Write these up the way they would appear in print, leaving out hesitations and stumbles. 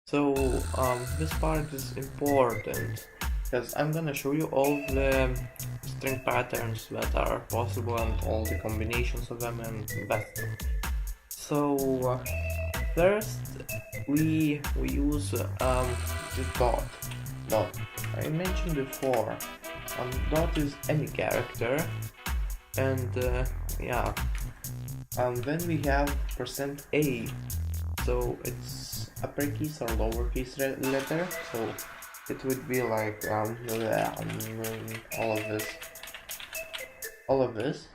So this part is important because I'm gonna show you all the string patterns that are possible and all the combinations of them and best. So first we use this dot. I mentioned before, dot is any character, and yeah. Then we have %a, so it's uppercase or lowercase letter, so it would be like all of this,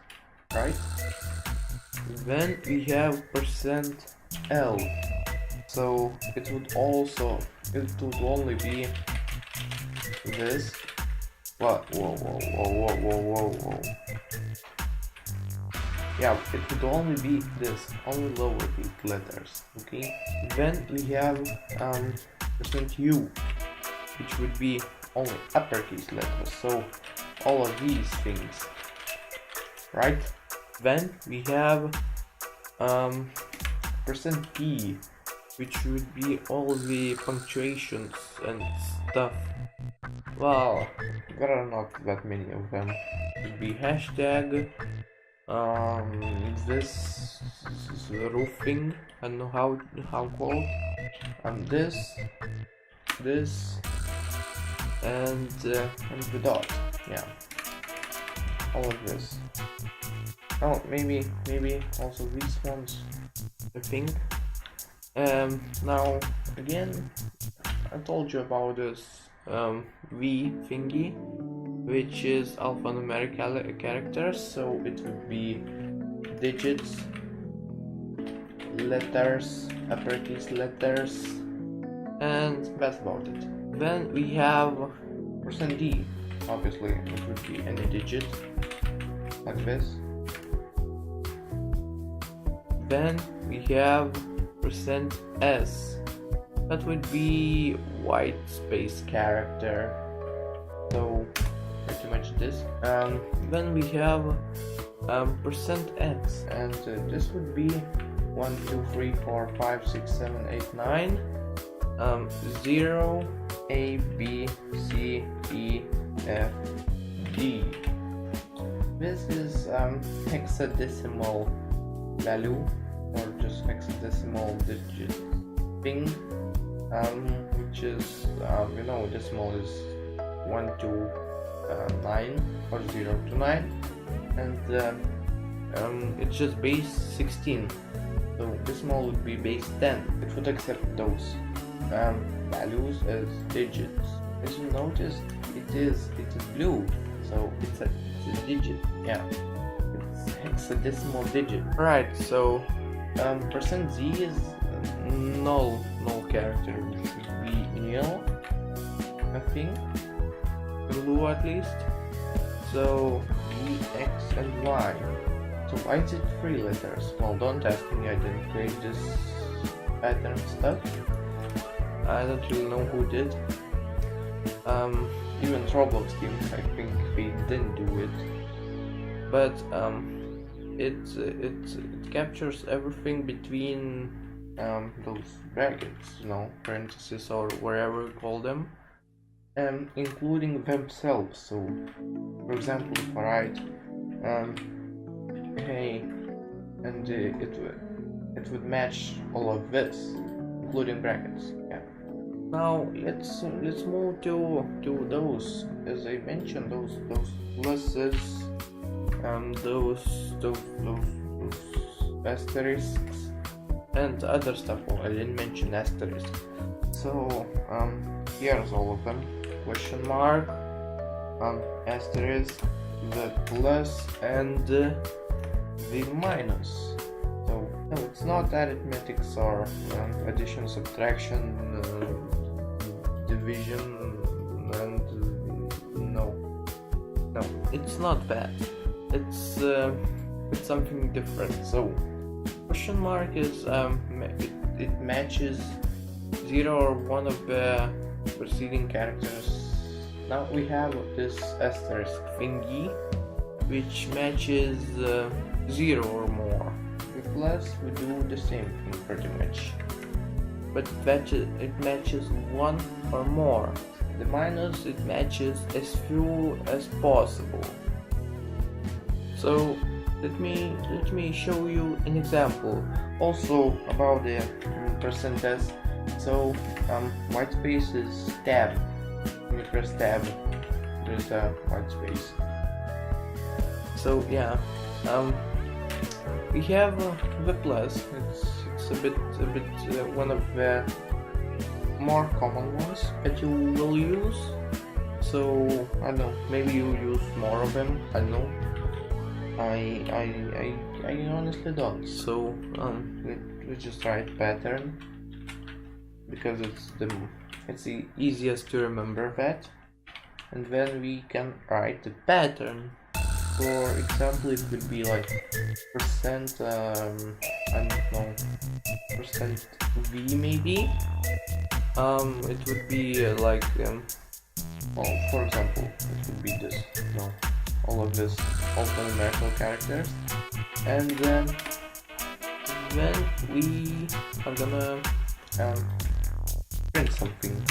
right? Then we have %l, so it would only be this. What? Whoa. Yeah, it would only be this, only lowercase letters, okay? Then we have %u, which would be only uppercase letters, so all of these things, right? Then we have %p, which would be all the punctuations and stuff. Well, there are not that many of them. It would be hashtag, this roofing, I don't know how called, this and the dot, yeah, all of this. Oh, maybe also these ones, I think. Now again, I told you about this V thingy, which is alphanumeric characters, so it would be digits, letters, uppercase letters, and that's about it. Then we have %d, obviously it would be any digit, like this. Then we have %s, that would be white space character, so pretty much this. Then we have %x, and this would be 1 2 3 4 5 6 7 8 9, 0 a b c e f g. This is hexadecimal value, or just hexadecimal digit thing, which is decimal is 1 to 9 or 0 to 9, and it's just base 16, so decimal would be base 10. It would accept those values as digits. As you notice, it is blue, so it's a digit, yeah, it's hexadecimal digit. Right, so %z is null character, which should be nil, I think, blue at least. So E, X, and Y. So why is it 3 letters? Well, don't ask me, I didn't create this pattern stuff. I don't really know who did. Even Roblox team, I think they didn't do it. But it captures everything between those brackets, parentheses or whatever you call them, including themselves. So for example, if I write hey, and it would match all of this, including brackets. Yeah. Now let's move to those, as I mentioned, those pluses, those asterisks and other stuff. Oh, I didn't mention asterisk. So here's all of them: question mark, asterisk, the plus, and the minus. So no, it's not arithmetics or addition, subtraction, division, and no, it's not that. It's something different. So question mark is it matches 0 or 1 of the preceding characters. Now we have this asterisk thingy, which matches 0 or more. With plus we do the same thing pretty much. but it matches one or more. The minus, it matches as few as possible. So let me show you an example. Also about the percentage. So white space is tab. When you press tab, there's a white space. So yeah, we have the plus. It's a bit one of the more common ones that you will use. So I don't know, maybe you use more of them. I don't know. I honestly don't. So we just write pattern because it's the easiest to remember that, and then we can write the pattern. For example, it would be like percent I don't know, percent v maybe. It would be like well, for example, it would be this, all of this, all the numerical characters, and then we are gonna print something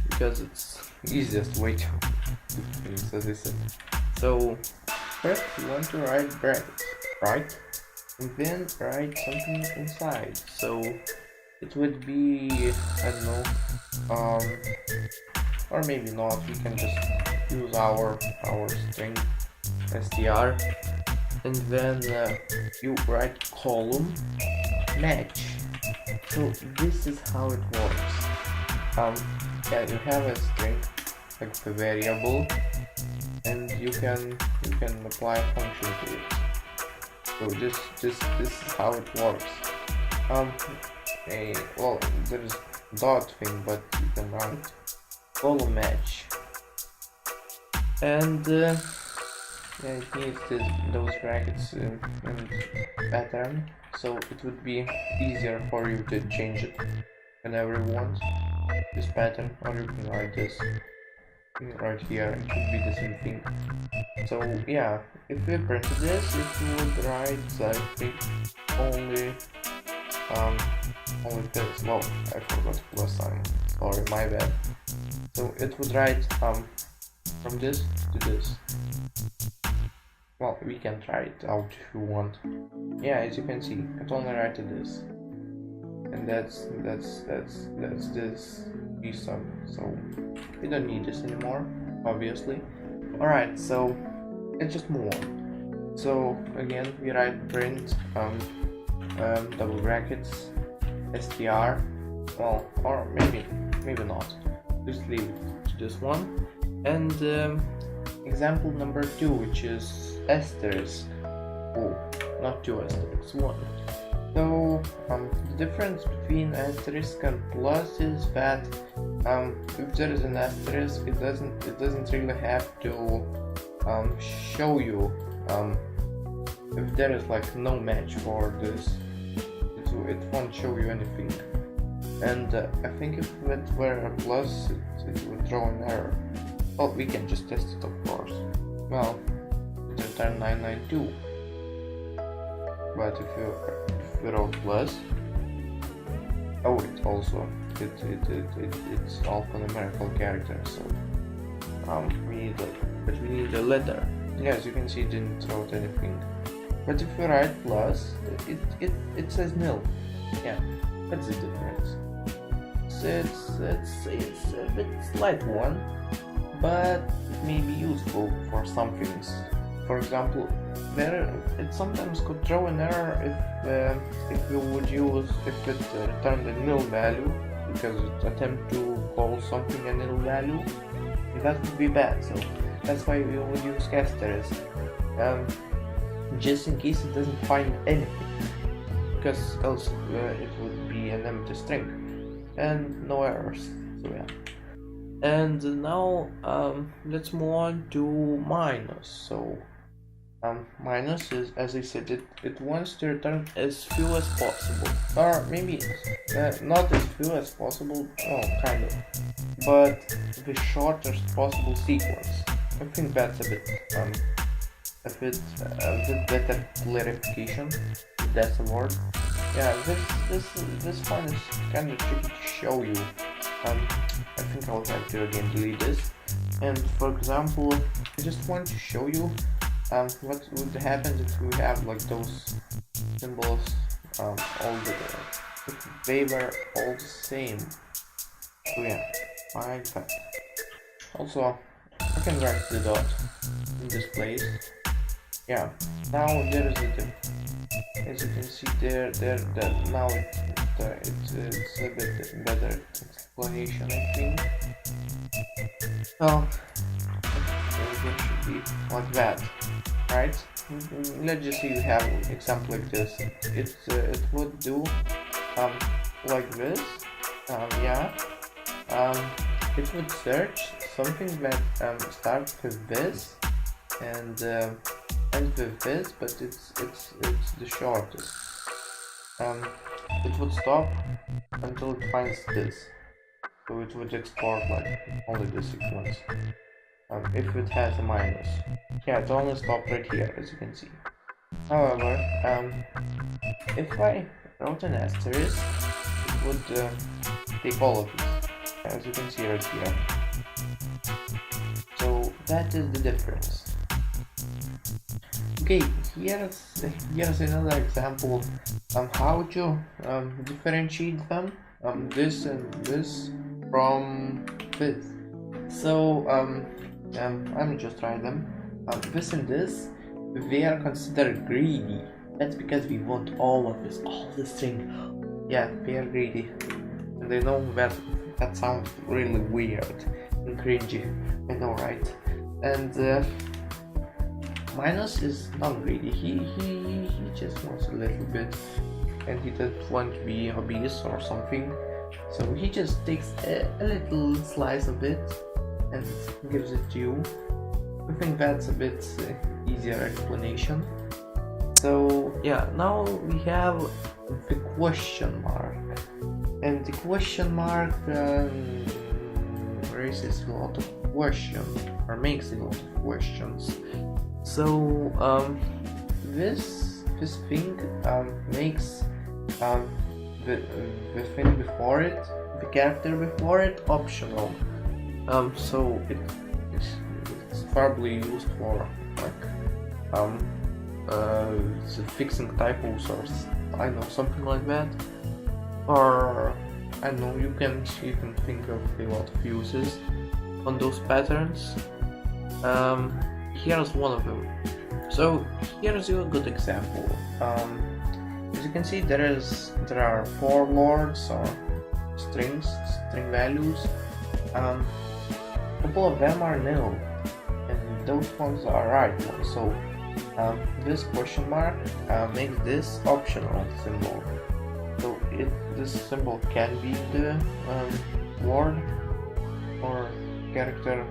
because it's the easiest way to print, as I said. So first we want to write brackets, right? And then write something inside. So it would be, I don't know, or maybe not. We can just use our string str, and then you write column match. So this is how it works. Yeah, you have a string like the variable, and you can apply a function to it. So this is how it works. Well, there is dot thing, but you can write column match, and yeah, it needs those brackets and pattern, so it would be easier for you to change it whenever you want. This pattern, or you can write this right here. It would be the same thing. So yeah, if we print this, it would write, I think, only this. Well, I forgot plus sign. Sorry, my bad. So it would write from this to this. Well, we can try it out if you want. Yeah, as you can see, it only writes this, and that's this sum. So we don't need this anymore, obviously. All right, so let's just move on. So again, we write print double brackets str. Well, or maybe not. Just leave it to this one. And example number 2, which is asterisk. Oh, not 2 asterisks, 1. So the difference between asterisk and plus is that if there is an asterisk, it doesn't really have to show you if there is like no match for this. It won't show you anything. And I think if it were a plus, it would throw an error. Well, we can just test it, of course. Well, it returned 992. But if you wrote plus, oh, it also it's alphanumerical character. So we need a letter. Yeah, as you can see, it didn't throw out anything. But if you write plus, it says nil. Yeah, that's the difference. So it's a bit slight one, but it may be useful for some things. For example, it sometimes could throw an error if you would use if it returned a nil value, because it attempt to call something a nil value. That would be bad. So that's why we would use asterisk, just in case it doesn't find anything, because else it would be an empty string and no errors. So yeah. And now let's move on to minus. So minus is, as I said, it wants to return as few as possible, or maybe not as few as possible, kind of, but the shortest possible sequence. I think that's a bit better clarification, if that's a word. yeah, this one is kind of tricky to show you. I think I'll have to again delete this. And for example, I just want to show you what would happen if we have like those symbols all the if they were all the same. So yeah, like that. Also, I can write the dot in this place. Yeah, now there is a as you can see there now it's a bit better explanation, I think. So everything should be like that, right? Let's just say you have an example like this. It would do like this. Yeah. It would search something that starts with this and ends with this, but it's the shortest. It would stop until it finds this, so it would export like only the sequence. If it has a minus, yeah, it only stopped right here, as you can see. However, if I wrote an asterisk, it would take all of these, as you can see right here. So that is the difference. Okay, here's another example on how to differentiate them, this and this from this. So let me just try them. This and this, they are considered greedy. That's because we want all of this, all this thing. Yeah, they are greedy, and they know that sounds really weird and cringy. I know, right? And minus is not greedy. He just wants a little bit, and he doesn't want to be obese or something. So he just takes a little slice of it and gives it to you. I think that's a bit easier explanation. So yeah, now we have the question mark, and the question mark raises a lot of questions, or makes a lot of questions. So this thing makes the thing before it, the character before it, optional. So it's probably used for like fixing typos, or I know, something like that. Or I know, you can think of a lot of uses on those patterns. Here's one of them. So here's a good example. As you can see, there are 4 lords or string values. A couple of them are nil, and those ones are right ones. So this question mark makes this optional symbol. So this symbol can be the word or character,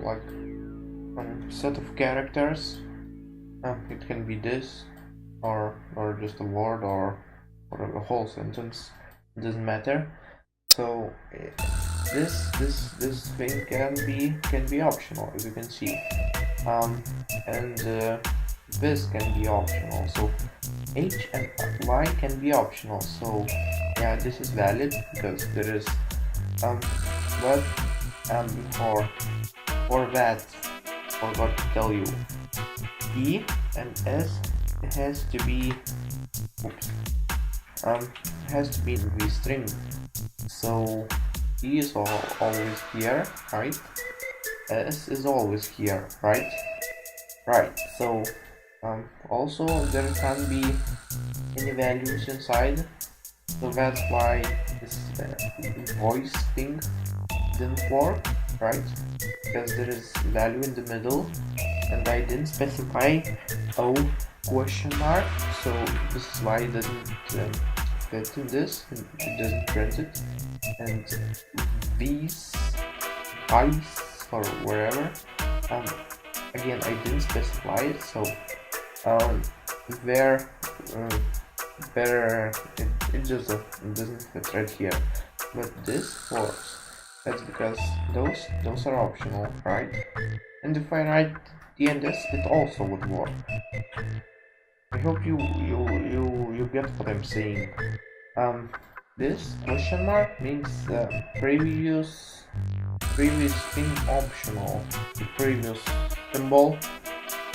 like set of characters. It can be this, or just a word, or a whole sentence. It doesn't matter. So this thing can be optional, as you can see, and this can be optional. So H and Y can be optional. So yeah, this is valid because there is but for that, forgot to tell you, E and S has to be the string. So E is always here, right? S is always here, right? Right. So also there can be any values inside. So that's why this voice thing didn't work, right? Because there is value in the middle, and I didn't specify question mark, so this is why it doesn't fit in this, it doesn't print it. And these ice or wherever, again, I didn't specify it, so it just doesn't fit right here, but this works. That's because those are optional, right? And if I write the and this, it also would work. I hope you get what I'm saying. This question mark means previous thing optional, the previous symbol,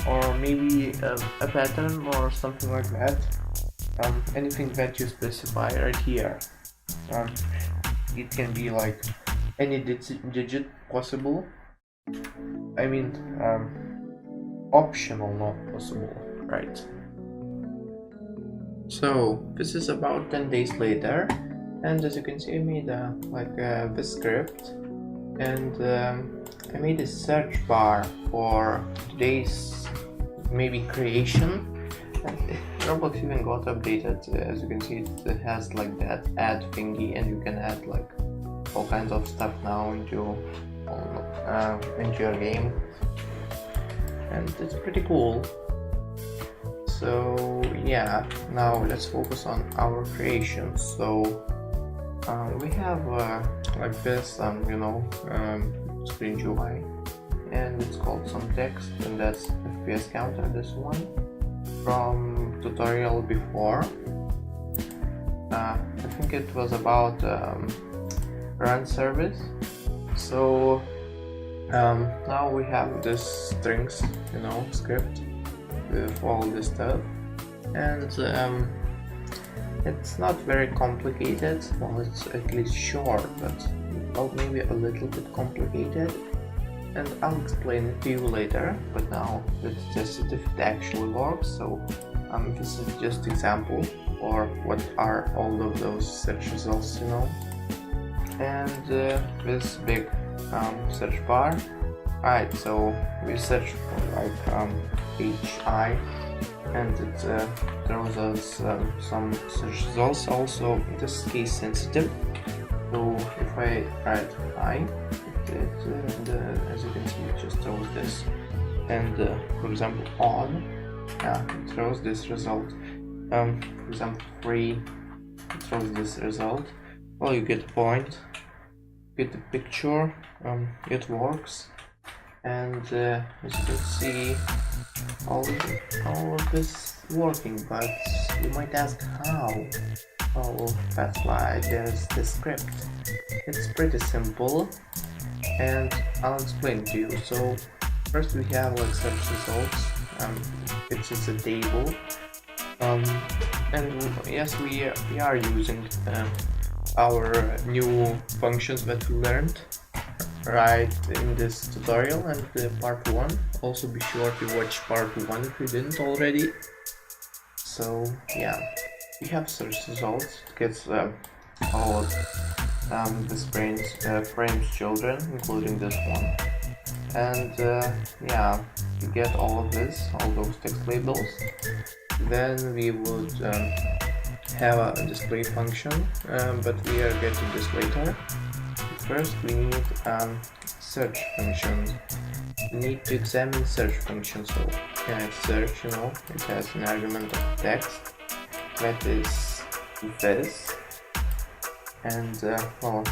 or maybe a pattern or something like that. Anything that you specify right here. It can be like any digit possible. I mean, optional, not possible, right? So this is about 10 days later, and as you can see, I made this script, and I made a search bar for today's maybe creation. And Roblox even got updated. As you can see, it has like that add thingy, and you can add like all kinds of stuff now into your game, and it's pretty cool. So yeah, now let's focus on our creation. So we have like this screen UI, and it's called some text, and that's FPS counter, this one from tutorial before. I think it was about run service. So now we have this strings script with all this stuff, and it's not very complicated. Well, it's at least short, but maybe a little bit complicated, and I'll explain it to you later. But now let's test it if it actually works. So this is just example for what are all of those search results, and this big search bar. Right, so we search for like HI, and it throws us some search results. Also, this is case sensitive, so if I write I, as you can see, it just throws this, and for example on, it throws this result. For example 3, it throws this result. Well, you get the point, get the picture, it works. And as you can see, all of this working, but you might ask how. Oh, that's why there's the script. It's pretty simple, and I'll explain to you. So first we have like search results. It's just a table, and yes, we are using our new functions that we learned right in this tutorial and part 1. Also be sure to watch part 1 if you didn't already. So yeah, we have search results. It gets all of the frames children, including this one, and yeah, you get all of this, all those text labels. Then we would have a display function, but we are getting this later. First we need search function. We need to examine search function. So search, it has an argument of text that is this, and well,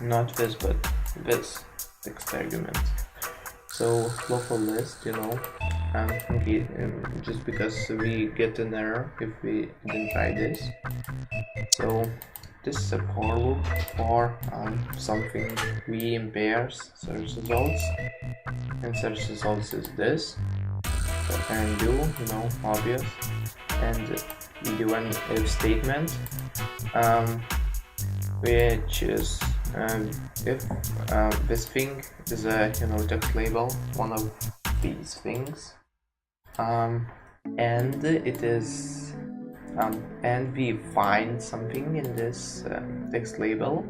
not this but this text argument. So local list, just because we get an error if we didn't try this. So this is a for loop for something we in pairs search results, and search results is this. So and do, obvious, and we do an if statement, which is if this thing is a text label, one of these things, and it is and we find something in this text label,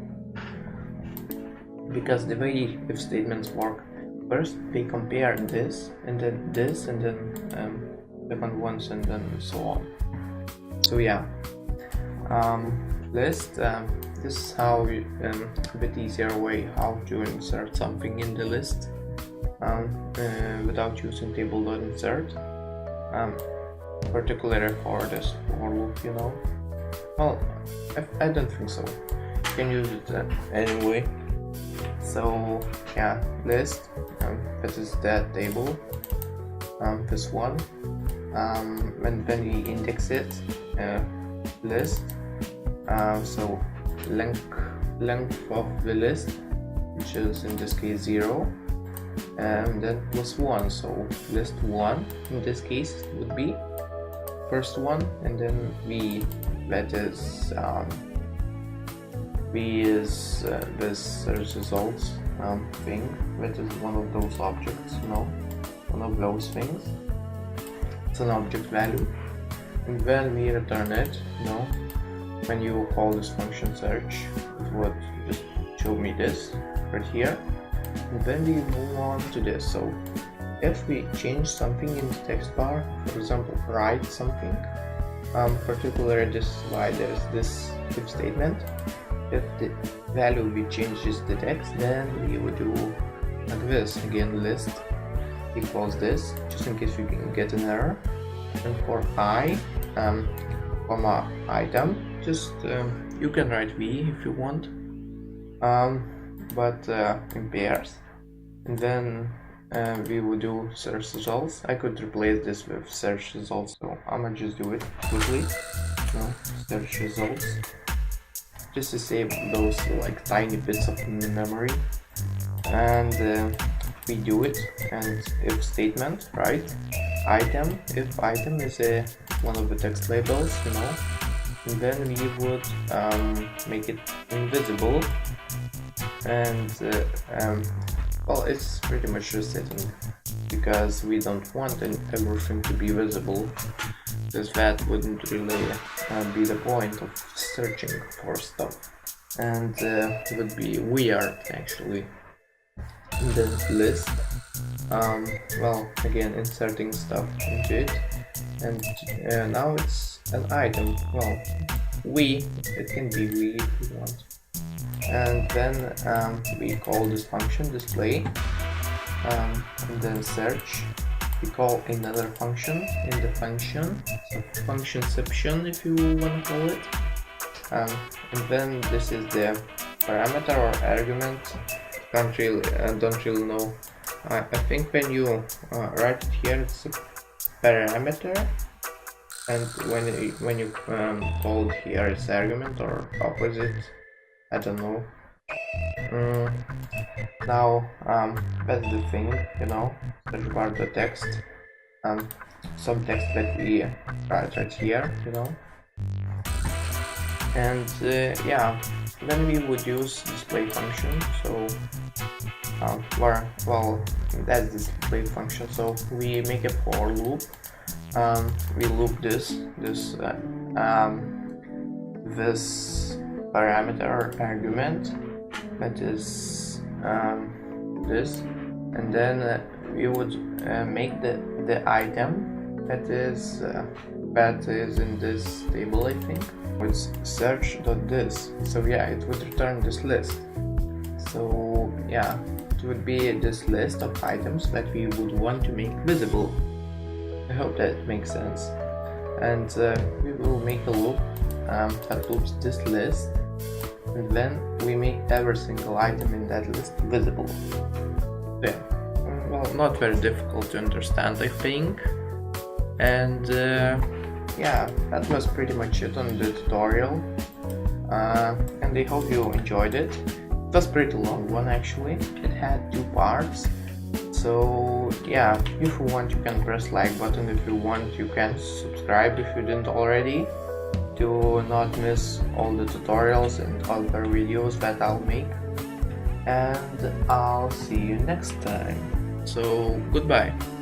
because the way if statements work, first they compare this, and then this, and then different ones, and then so on. So yeah, list, this is how a bit easier way how to insert something in the list without using table.insert, particularly for this for loop, Well, I don't think so. You can use it anyway. So yeah, list, this is that table, this one, when we index it, list, so length of the list, which is in this case 0, and then plus 1, so list 1 in this case would be first one, and then v, that is this results thing, that is one of those objects, one of those things. It's an object value, and when we return it, when you call this function search, it would just show me this right here. And then we move on to this. So if we change something in the text bar, for example, write something, particularly this is why there is this if statement. If the value we changes the text, then we would do like this again, list equals this, just in case we can get an error. And for I, comma item, just you can write v if you want, but in pairs. And then we would do search results. I could replace this with search results, so I'm gonna just do it quickly. Search results, just to save those like tiny bits of memory. And we do it, and if statement, right? Item, if item is one of the text labels, and then we would make it invisible, and well, it's pretty much just setting, because we don't want everything to be visible, because that wouldn't really be the point of searching for stuff, and it would be weird actually. In the list, well, again, inserting stuff into it, and now it's an item. Well, it can be we if we want. And then we call this function display, and then search. We call another function in the function, so functionception if you want to call it, and then this is the parameter or argument. Don't really know. I think when you write it here, it's a parameter, and when you call it here, it's argument or opposite. I don't know. Now that's the thing, search bar the text, some text that we write right here, and yeah. Then we would use display function. So well, that's display function. So we make a for loop. We loop this parameter or argument, that is this, and then we would make the item that is in this table, I think. It's search.this, so yeah, it would return this list. So yeah, it would be this list of items that we would want to make visible. I hope that makes sense. And we will make a loop that loops this list, and then we make every single item in that list visible. Yeah, well, not very difficult to understand, I think. And yeah, that was pretty much it on the tutorial, and I hope you enjoyed it. It was a pretty long one actually, it had 2 parts. So yeah, if you want you can press like button, if you want you can subscribe if you didn't already, to not miss all the tutorials and other videos that I'll make. And I'll see you next time, so goodbye.